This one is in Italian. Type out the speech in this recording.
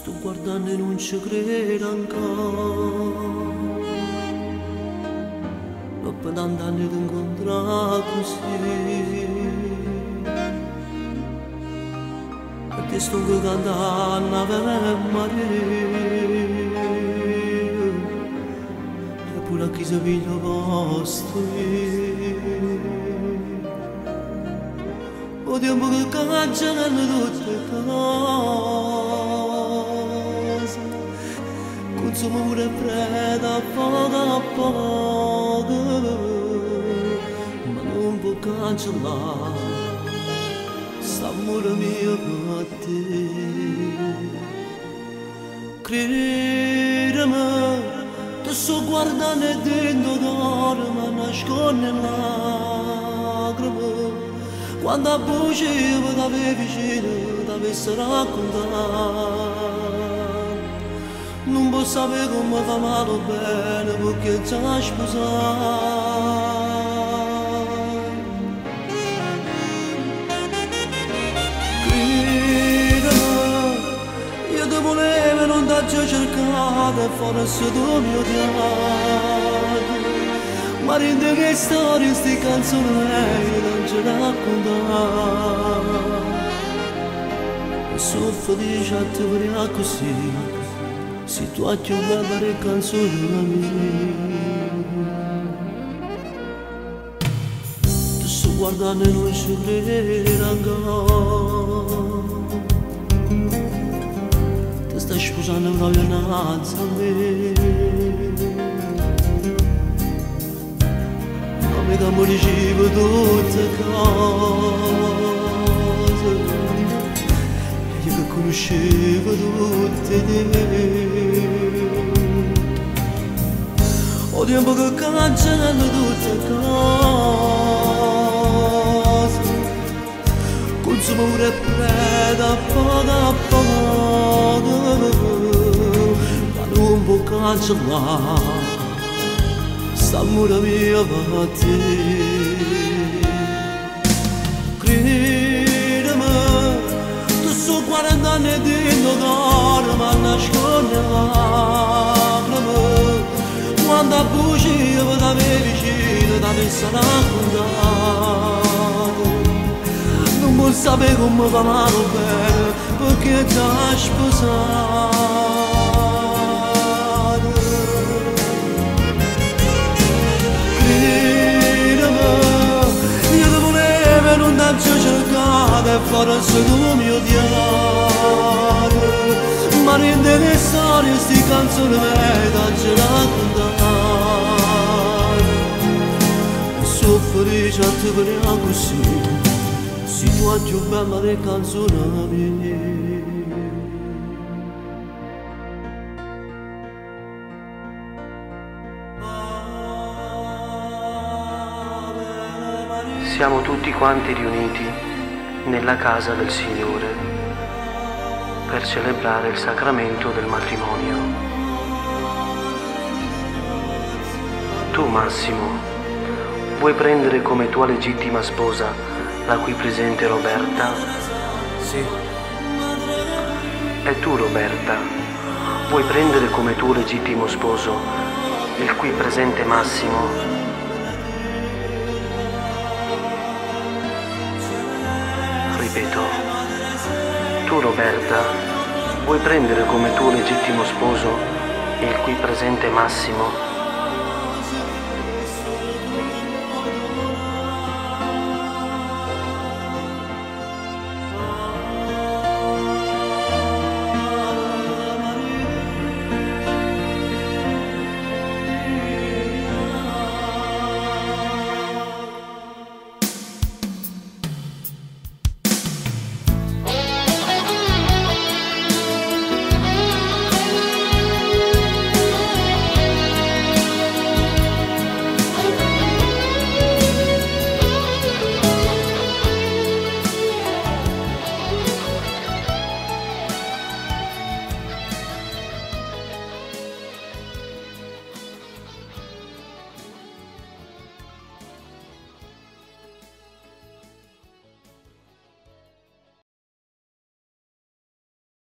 sto guardando e non ci credo ancora. Dopo tanti anni di incontrare così, e ti sto cantando Ave Maria, e pure a chi si piglia posto. O tempo che cancellano tutte le cose, consuma pure fredda a poco, ma non può cancellare s'amore mio per te. Credimi, ti sto guardando e dentro d'oro, ma nasconde lacrime. Quando a voce t'avevi vicino, t'avessi raccontato, non può sapere come fa male o bene perché ti ha sposato. Credimi, io ti volevo e non t'ho cercato e forse tu mi odiato. Ma rende che storie, sti canzoni non ci raccontare. E sono felice a te vedere così, se tu hai più bella le canzoni mie. Ti sto guardando e non ci credo ancora. Ti stai sposando proprio innanzi a me. Mica mi dicevo tutte cose, io che conoscevo tutte te. O tempo che cancellano tutte cose, consuma pure preda a poco, ma non può cancellare s'amore mio per te. Credimi, ti sto guardando e dentro d'oro, ma nasconde lacrime. Quando a voce io t'avevi vicino, t'avessi raccontato, non vuoi sapere come fa male o bene perché ti ha sposato. Non t'ho cercato e forse tu mi odiato, ma rende le storie, sti canzoni me t'ho raccontato. E sono felice a te vedere così, se tu hai più bella le canzoni mie. Siamo tutti quanti riuniti nella casa del Signore per celebrare il sacramento del matrimonio. Tu, Massimo, vuoi prendere come tua legittima sposa la qui presente Roberta? Sì. E tu, Roberta, vuoi prendere come tuo legittimo sposo il qui presente Massimo? Ripeto, tu Roberta, vuoi prendere come tuo legittimo sposo il qui presente Massimo?